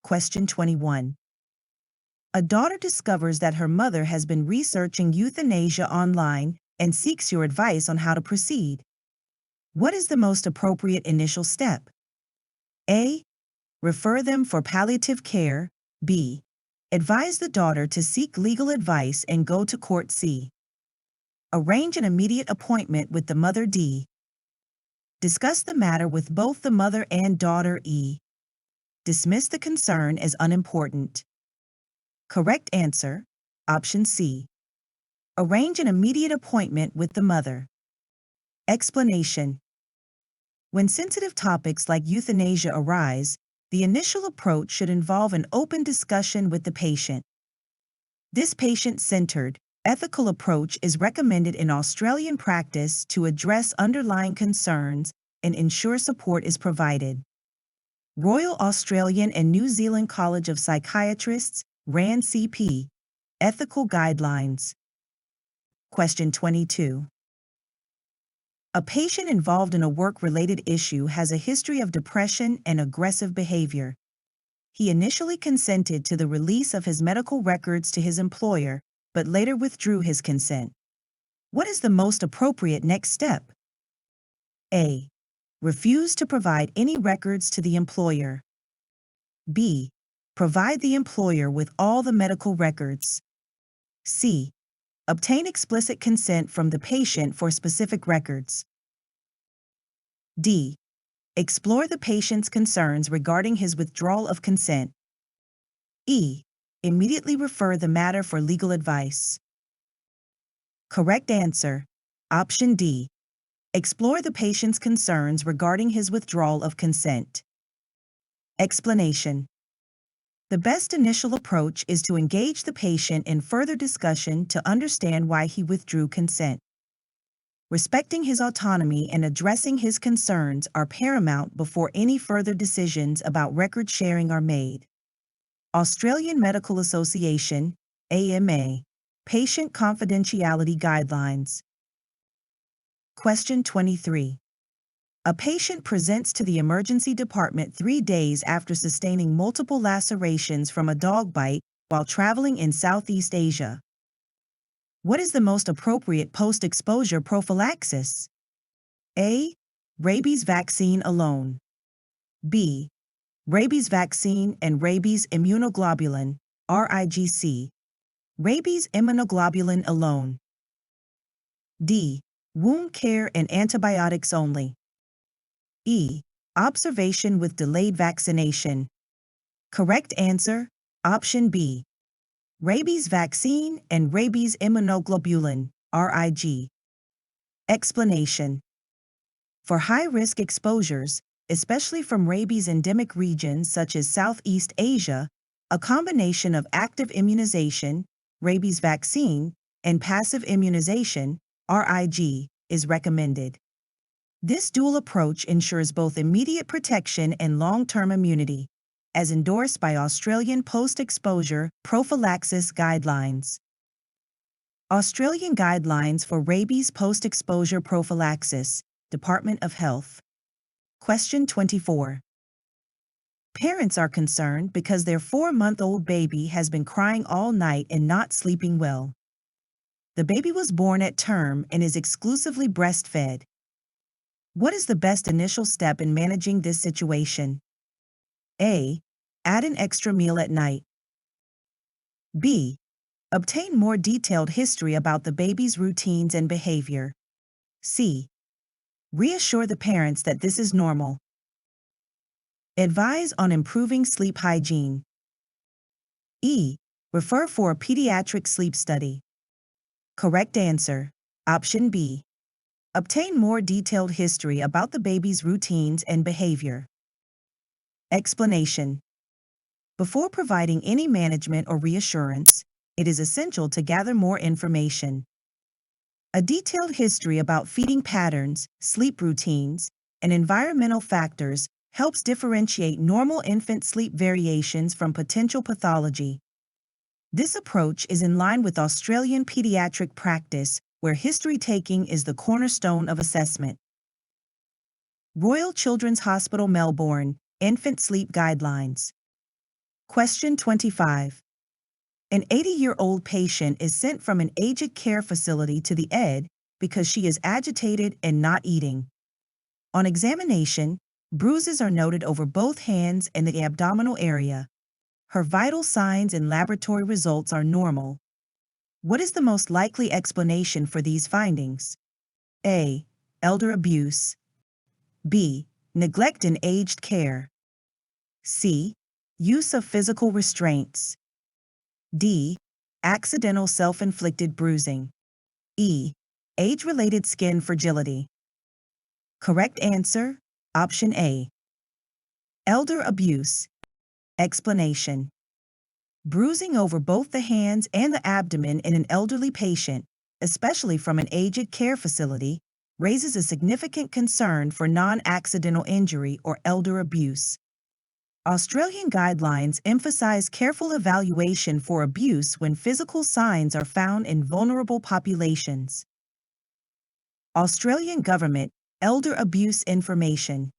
Question 21. A daughter discovers that her mother has been researching euthanasia online and seeks your advice on how to proceed. What is the most appropriate initial step? A. Refer them for palliative care. B. Advise the daughter to seek legal advice and go to court. C. Arrange an immediate appointment with the mother. D. Discuss the matter with both the mother and daughter. E. Dismiss the concern as unimportant. Correct answer, option C. Arrange an immediate appointment with the mother. Explanation. When sensitive topics like euthanasia arise, the initial approach should involve an open discussion with the patient. This patient-centered, ethical approach is recommended in Australian practice to address underlying concerns and ensure support is provided. Royal Australian and New Zealand College of Psychiatrists, RAN-CP, Ethical Guidelines. Question 22. A patient involved in a work-related issue has a history of depression and aggressive behavior. He initially consented to the release of his medical records to his employer, but later withdrew his consent. What is the most appropriate next step? A. Refuse to provide any records to the employer. B. Provide the employer with all the medical records. C. Obtain explicit consent from the patient for specific records. D. Explore the patient's concerns regarding his withdrawal of consent. E. Immediately refer the matter for legal advice. Correct answer, option D. Explore the patient's concerns regarding his withdrawal of consent. Explanation. The best initial approach is to engage the patient in further discussion to understand why he withdrew consent. Respecting his autonomy and addressing his concerns are paramount before any further decisions about record sharing are made. Australian Medical Association, AMA, Patient Confidentiality Guidelines. Question 23. A patient presents to the emergency department 3 days after sustaining multiple lacerations from a dog bite while traveling in Southeast Asia. What is the most appropriate post-exposure prophylaxis? A. Rabies vaccine alone. B. Rabies vaccine and rabies immunoglobulin, RIGC. Rabies immunoglobulin alone. D. Wound care and antibiotics only. E. Observation with delayed vaccination. Correct answer, option B. Rabies vaccine and rabies immunoglobulin, RIG. Explanation. For high-risk exposures, especially from rabies endemic regions such as Southeast Asia, a combination of active immunization, rabies vaccine, and passive immunization, RIG, is recommended. This dual approach ensures both immediate protection and long-term immunity, as endorsed by Australian Post-Exposure Prophylaxis Guidelines. Australian Guidelines for Rabies Post-Exposure Prophylaxis, Department of Health. Question 24. Parents are concerned because their 4-month-old baby has been crying all night and not sleeping well. The baby was born at term and is exclusively breastfed. What is the best initial step in managing this situation? A. Add an extra meal at night. B. Obtain more detailed history about the baby's routines and behavior. C. Reassure the parents that this is normal. Advise on improving sleep hygiene. E. Refer for a pediatric sleep study. Correct answer, option B. Obtain more detailed history about the baby's routines and behavior. Explanation. Before providing any management or reassurance, it is essential to gather more information. A detailed history about feeding patterns, sleep routines, and environmental factors helps differentiate normal infant sleep variations from potential pathology. This approach is in line with Australian pediatric practice, where history-taking is the cornerstone of assessment. Royal Children's Hospital Melbourne, Infant Sleep Guidelines. Question 25. An 80-year-old patient is sent from an aged care facility to the ED because she is agitated and not eating. On examination, bruises are noted over both hands and the abdominal area. Her vital signs and laboratory results are normal. What is the most likely explanation for these findings? A. Elder abuse. B. Neglect in aged care. C. Use of physical restraints. D. Accidental self-inflicted bruising. E. Age-related skin fragility. Correct answer, option A. Elder abuse. Explanation. Bruising over both the hands and the abdomen in an elderly patient, especially from an aged care facility, raises a significant concern for non-accidental injury or elder abuse. Australian guidelines emphasize careful evaluation for abuse when physical signs are found in vulnerable populations. Australian Government Elder Abuse Information.